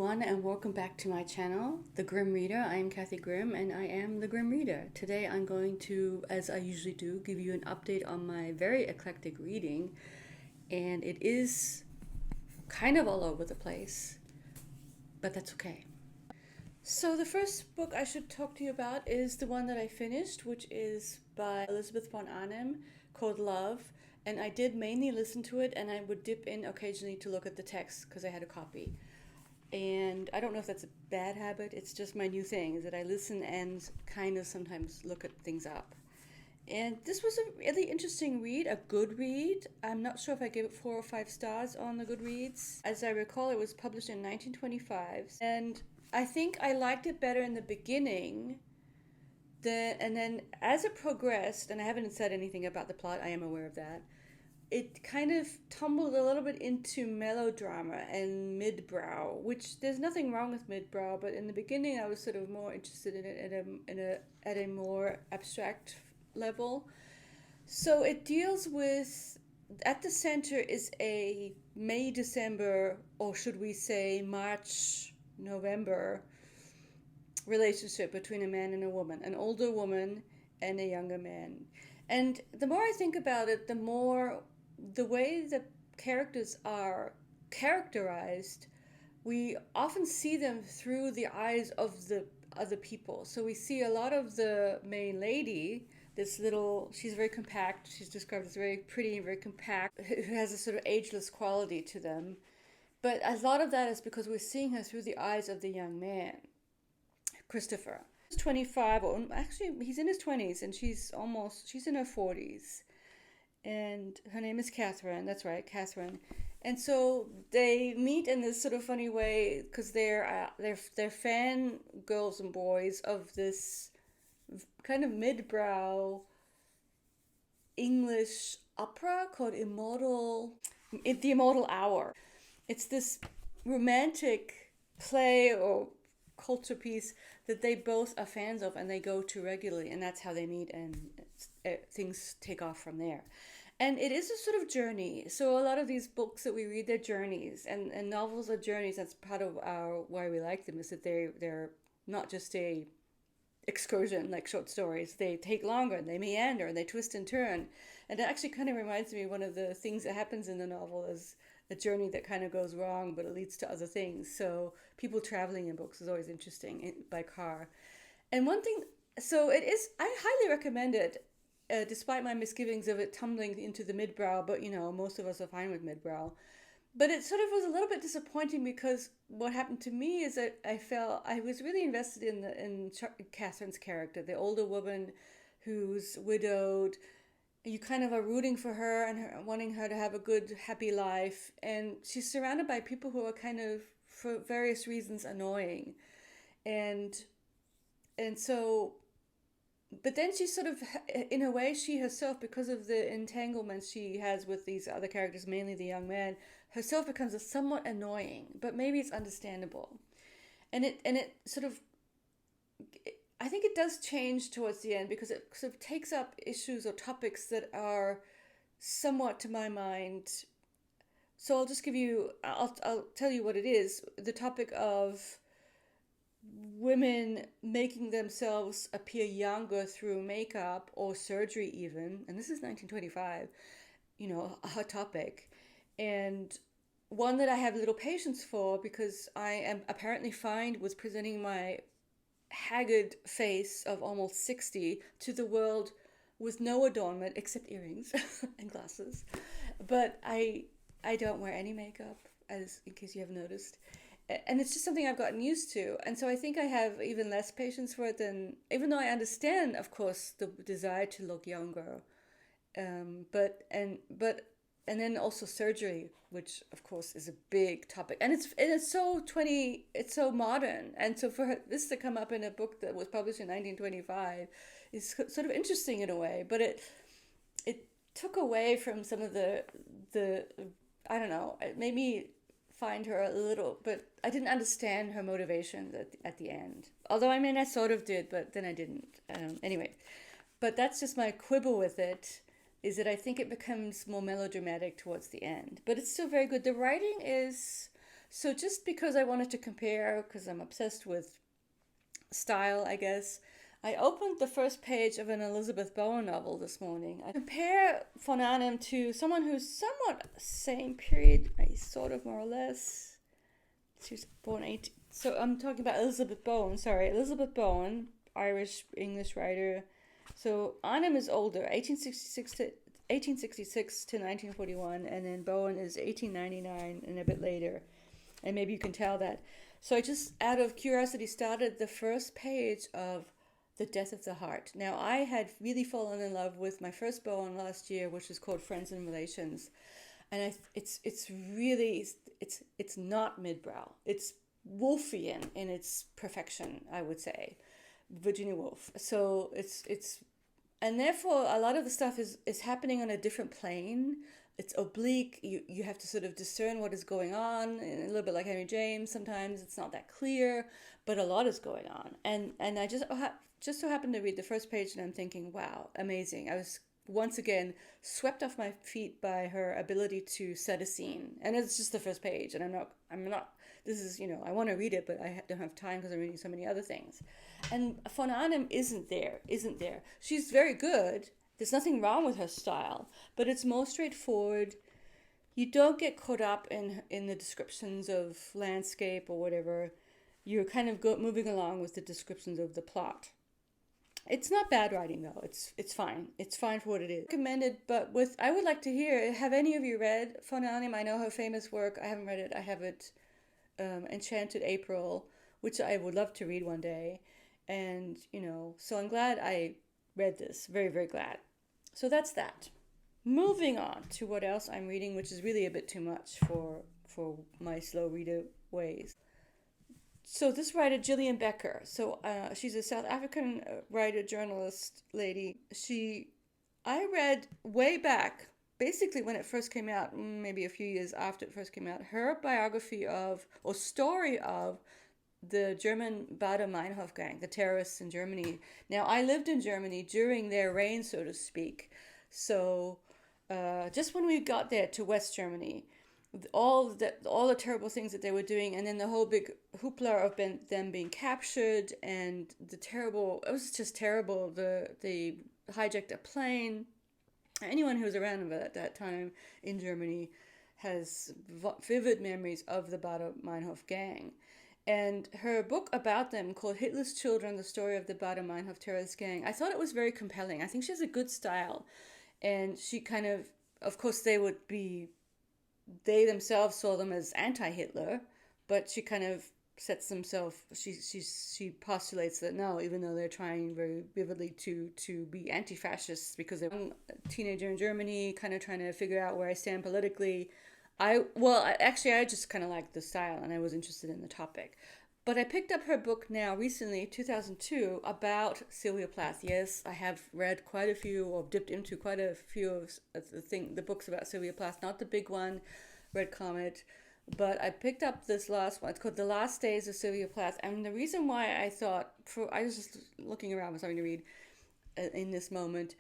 everyone, and welcome back to my channel, The Grim Reader. I am Kathy Grimm, and I am The Grim Reader. Today I'm going to, as I usually do, give you an update on my very eclectic reading, and it is kind of all over the place, but that's okay. So the first book I should talk to you about is the one that I finished, which is by Elizabeth von Arnim, called Love, and I did mainly listen to it, and I would dip in occasionally to look at the text because I had a copy. And I don't know if that's a bad habit. It's just my new thing, is that I listen and kind of sometimes look at things up. And this was a really interesting read, a good read. I'm not sure if I gave it 4 or 5 stars on the Goodreads. As I recall, it was published in 1925. And I think I liked it better in the beginning. And then as it progressed, and I haven't said anything about the plot, I am aware of that, it kind of tumbled a little bit into melodrama and midbrow, which there's nothing wrong with midbrow, but in the beginning I was sort of more interested in it at a more abstract level. So it deals with, at the center is a May, December, or should we say March, November relationship between a man and a woman, an older woman and a younger man. And the more I think about it, the more the way the characters are characterized, we often see them through the eyes of the other people. So we see a lot of the main lady, this little, she's very compact, she's described as very pretty and very compact, who has a sort of ageless quality to them. But a lot of that is because we're seeing her through the eyes of the young man, Christopher. He's 25, or actually he's in his 20s, and she's in her 40s. And her name is Catherine. That's right, Catherine. And so they meet in this sort of funny way because they're fan girls and boys of this kind of midbrow English opera called The Immortal Hour. It's this romantic play or culture piece that they both are fans of and they go to regularly, and that's how they meet, and things take off from there. And it is a sort of journey. So a lot of these books that we read, they're journeys, and novels are journeys. That's part of why we like them, is that they're not just a excursion like short stories. They take longer, and they meander, and they twist and turn. And it actually kind of reminds me, one of the things that happens in the novel is a journey that kind of goes wrong, but it leads to other things. So people traveling in books is always interesting by car. And one thing, so it is, I highly recommend it, despite my misgivings of it tumbling into the midbrow, but most of us are fine with midbrow. But it sort of was a little bit disappointing because what happened to me is that I was really invested in Catherine's character, the older woman who's widowed. You kind of are rooting for her and wanting her to have a good, happy life. And she's surrounded by people who are kind of, for various reasons, annoying. And so, but then she sort of, in a way, she herself, because of the entanglements she has with these other characters, mainly the young man, herself becomes a somewhat annoying, but maybe it's understandable. And it sort of, I think it does change towards the end because it sort of takes up issues or topics that are somewhat, to my mind. So I'll just I'll tell you what it is. The topic of women making themselves appear younger through makeup or surgery even. And this is 1925, a hot topic. And one that I have little patience for because I am apparently fine with presenting my haggard face of almost 60 to the world with no adornment except earrings and glasses. But I don't wear any makeup, as in case you haven't noticed. And it's just something I've gotten used to. And so I think I have even less patience for it than, even though I understand, of course, the desire to look younger. And then also surgery, which of course is a big topic, and it's so modern, and so for this to come up in a book that was published in 1925 is sort of interesting in a way, but it took away from some of the I don't know, it made me find her a little, but I didn't understand her motivations at the end. Although I mean I sort of did, but then I didn't. Anyway, but that's just my quibble with it. Is that I think it becomes more melodramatic towards the end. But it's still very good. The writing is So just because I wanted to compare, because I'm obsessed with style, I guess, I opened the first page of an Elizabeth Bowen novel this morning. I compare von Arnim to someone who's somewhat same period, sort of more or less. She was born 18. So I'm talking about Elizabeth Bowen. Sorry, Elizabeth Bowen, Irish English writer. So Arnim is older, 1866 to 1941, and then Bowen is 1899 and a bit later. And maybe you can tell that. So I just, out of curiosity, started the first page of The Death of the Heart. Now, I had really fallen in love with my first Bowen last year, which is called Friends and Relations. And it's really, it's not midbrow. It's Woolfian in its perfection, I would say. Virginia Woolf. So it's and therefore a lot of the stuff is happening on a different plane. It's oblique. You have to sort of discern what is going on, and a little bit like Henry James. Sometimes it's not that clear, but a lot is going on. And I just so happened to read the first page, and I'm thinking, wow, amazing. I was once again swept off my feet by her ability to set a scene. And it's just the first page, and I'm not, this is, I want to read it, but I don't have time because I'm reading so many other things. And von Arnim isn't there. She's very good. There's nothing wrong with her style, but it's more straightforward. You don't get caught up in the descriptions of landscape or whatever. You're kind of moving along with the descriptions of the plot. It's not bad writing though. It's fine. It's fine for what it is. Recommended, but I would like to hear. Have any of you read von Arnim? I know her famous work. I haven't read it. I have it, Enchanted April, which I would love to read one day, and so I'm glad I read this. Very, very glad. So that's that. Moving on to what else I'm reading, which is really a bit too much for my slow reader ways. So this writer, Jillian Becker, she's a South African writer, journalist lady. I read way back, basically when it first came out, maybe a few years after it first came out, her biography story of the German Baader-Meinhof gang, the terrorists in Germany. Now, I lived in Germany during their reign, so to speak. So just when we got there to West Germany, all the terrible things that they were doing, and then the whole big hoopla of them being captured, and it was just terrible. They hijacked a plane. Anyone who was around at that time in Germany has vivid memories of the Baader-Meinhof gang. And her book about them, called Hitler's Children, The Story of the Baader-Meinhof Terrorist Gang, I thought it was very compelling. I think she has a good style. And she kind of course, they themselves saw them as anti-Hitler, but she kind of sets themselves, she postulates that no, even though they're trying very vividly to be anti-fascists because they're a teenager in Germany, kind of trying to figure out where I stand politically. I just kind of liked the style, and I was interested in the topic. But I picked up her book now recently, 2002, about Sylvia Plath. Yes, I have read quite a few, or dipped into quite a few of the books about Sylvia Plath. Not the big one, Red Comet, but I picked up this last one. It's called The Last Days of Sylvia Plath. And the reason why I was just looking around for something to read in this moment,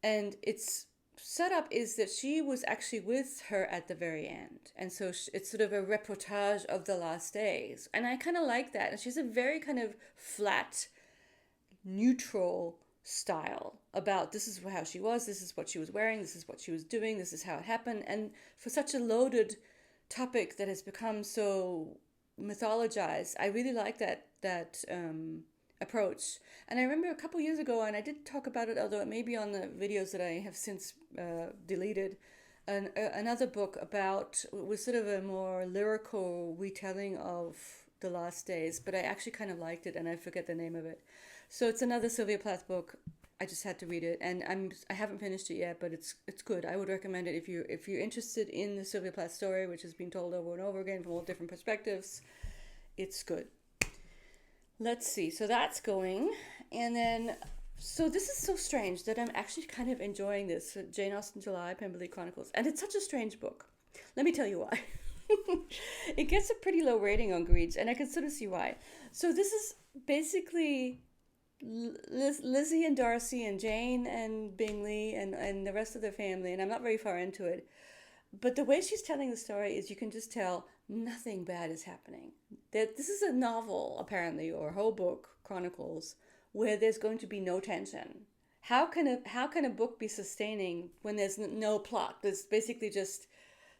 and it's setup is that she was actually with her at the very end, and so it's sort of a reportage of the last days, and I kind of like that. And she's a very kind of flat, neutral style about this is how she was, this is what she was wearing, this is what she was doing, this is how it happened. And for such a loaded topic that has become so mythologized, I really like that approach. And I remember a couple years ago, and I did talk about it, although it may be on the videos that I have since deleted, another book was sort of a more lyrical retelling of the last days, but I actually kind of liked it, and I forget the name of it. So it's another Sylvia Plath book. I just had to read it, and I haven't finished it yet, but it's good. I would recommend it if you're interested in the Sylvia Plath story, which has been told over and over again from all different perspectives. It's good. Let's see. So that's going, and then this is so strange that I'm actually kind of enjoying this Jane Austen July Pemberley Chronicles, and it's such a strange book. Let me tell you why. It gets a pretty low rating on Goodreads, and I can sort of see why. So this is basically Lizzie and Darcy and Jane and Bingley and the rest of their family, and I'm not very far into it. But the way she's telling the story is you can just tell nothing bad is happening. That this is a novel, apparently, or a whole book, Chronicles, where there's going to be no tension. How can a book be sustaining when there's no plot? There's basically just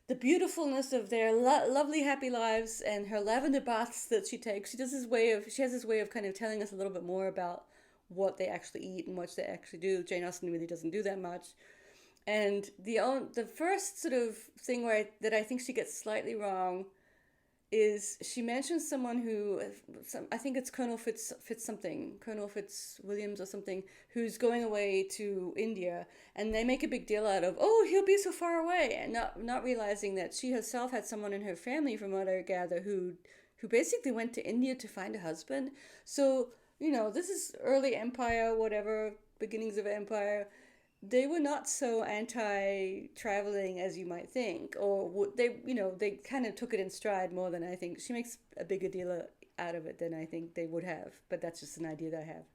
the beautifulness of their lovely happy lives and her lavender baths that she takes. She has this way of kind of telling us a little bit more about what they actually eat and what they actually do. Jane Austen really doesn't do that much. And the first sort of thing that I think she gets slightly wrong is she mentions someone who, I think it's Colonel Fitzwilliams or something, who's going away to India, and they make a big deal out of, oh, he'll be so far away, and not realizing that she herself had someone in her family, from what I gather, who basically went to India to find a husband. So, this is early empire, whatever, beginnings of empire. They were not so anti-traveling as you might think, or they kind of took it in stride more than I think. She makes a bigger deal out of it than I think they would have, but that's just an idea that I have.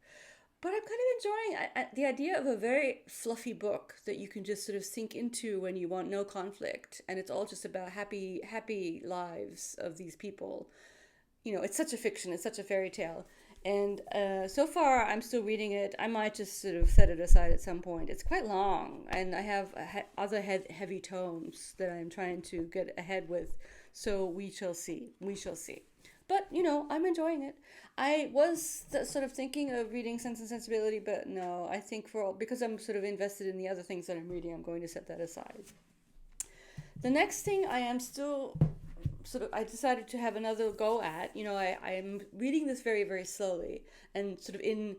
But I'm kind of enjoying the idea of a very fluffy book that you can just sort of sink into when you want no conflict, and it's all just about happy lives of these people. It's such a fiction, it's such a fairy tale. And so far, I'm still reading it. I might just sort of set it aside at some point. It's quite long, and I have other heavy tomes that I'm trying to get ahead with. So we shall see. We shall see. But, I'm enjoying it. I was sort of thinking of reading Sense and Sensibility, but no, I think because I'm sort of invested in the other things that I'm reading, I'm going to set that aside. The next thing I am still I decided to have another go at. I'm reading this very, very slowly and sort of in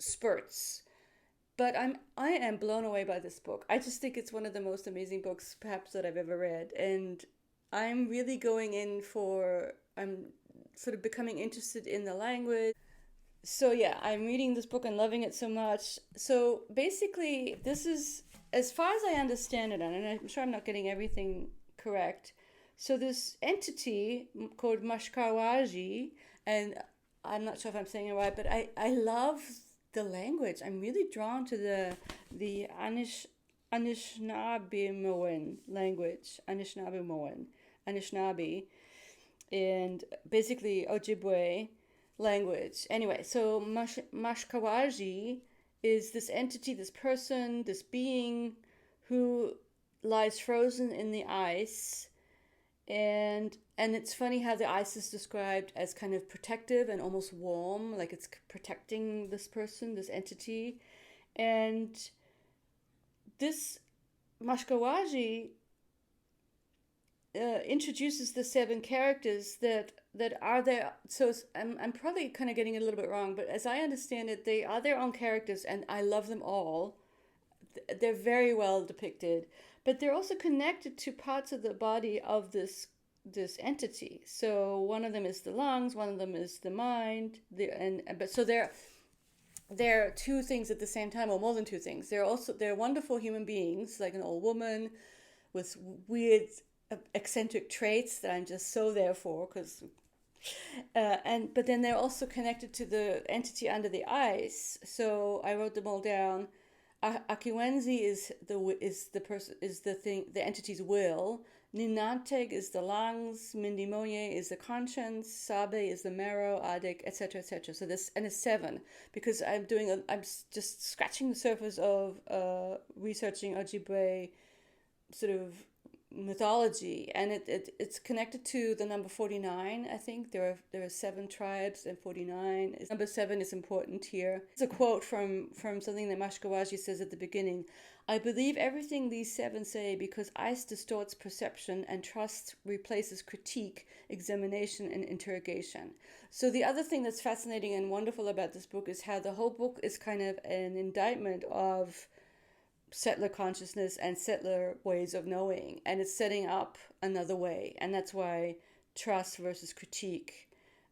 spurts. But I am blown away by this book. I just think it's one of the most amazing books perhaps that I've ever read. And I'm really I'm sort of becoming interested in the language. So yeah, I'm reading this book and loving it so much. So basically, this is, as far as I understand it, and I'm sure I'm not getting everything correct. So this entity called Mashkawaji, and I'm not sure if I'm saying it right, but I love the language. I'm really drawn to the Anishinaabemowin language, Anishinaabe, and basically Ojibwe language. Anyway, so Mashkawaji is this entity, this person, this being who lies frozen in the ice. And it's funny how the ice is described as kind of protective and almost warm, like it's protecting this person, this entity. And this Mashkawaji introduces the 7 characters that are there. So I'm probably kind of getting it a little bit wrong, but as I understand it, they are their own characters, and I love them all. They're very well depicted. But they're also connected to parts of the body of this entity. So one of them is the lungs, one of them is the mind. So they're 2 things at the same time, or more than 2 things. They're wonderful human beings, like an old woman with weird eccentric traits that I'm just so there for, but then they're also connected to the entity under the ice. So I wrote them all down. Akiwenzi is the entity's will. Ninanteg is the lungs. Mindimoye is the conscience. Sabe is the marrow. Adik, etc., etc. So this, and it's 7, because I'm just scratching the surface of researching Ojibwe sort of mythology, and it's connected to the number 49. I think there are 7 tribes, and 49 is number 7 is important here. It's a quote from something that Mashkawaji says at the beginning. I believe everything these 7 say because ice distorts perception and trust replaces critique, examination, and interrogation. So the other thing that's fascinating and wonderful about this book is how the whole book is kind of an indictment of settler consciousness and settler ways of knowing, and it's setting up another way, and that's why trust versus critique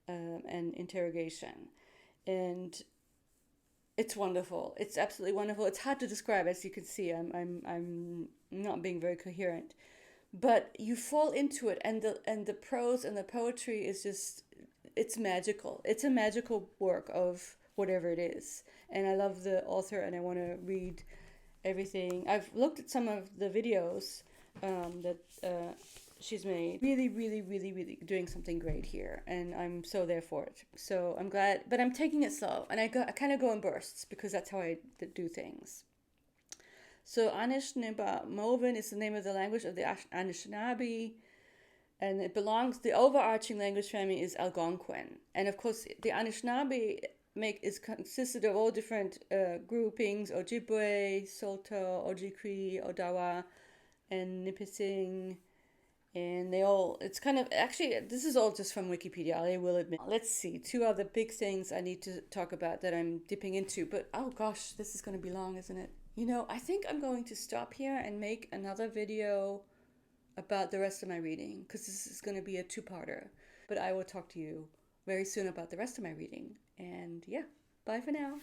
and interrogation. And it's wonderful. It's absolutely wonderful. It's hard to describe, as you can see. I'm not being very coherent, but you fall into it, and the prose and the poetry is just, it's magical. It's a magical work of whatever it is, and I love the author, and I want to read everything. I've looked at some of the videos that she's made. Really, really, really, really doing something great here, and I'm so there for it. So I'm glad, but I'm taking it slow, and I kind of go in bursts because that's how I do things. So Anishinaabe is the name of the language of the Anishinaabe, and it belongs. The overarching language family is Algonquin, and of course the Anishinaabe consisted of all different groupings: Ojibwe, Saulteaux, Ojibwe, Odawa, and Nipissing. And it's kind of, actually, this is all just from Wikipedia, I will admit. Let's see, two other big things I need to talk about that I'm dipping into, but oh gosh, this is going to be long, isn't it? I think I'm going to stop here and make another video about the rest of my reading, because this is going to be a two-parter. But I will talk to you very soon about the rest of my reading. And yeah, bye for now.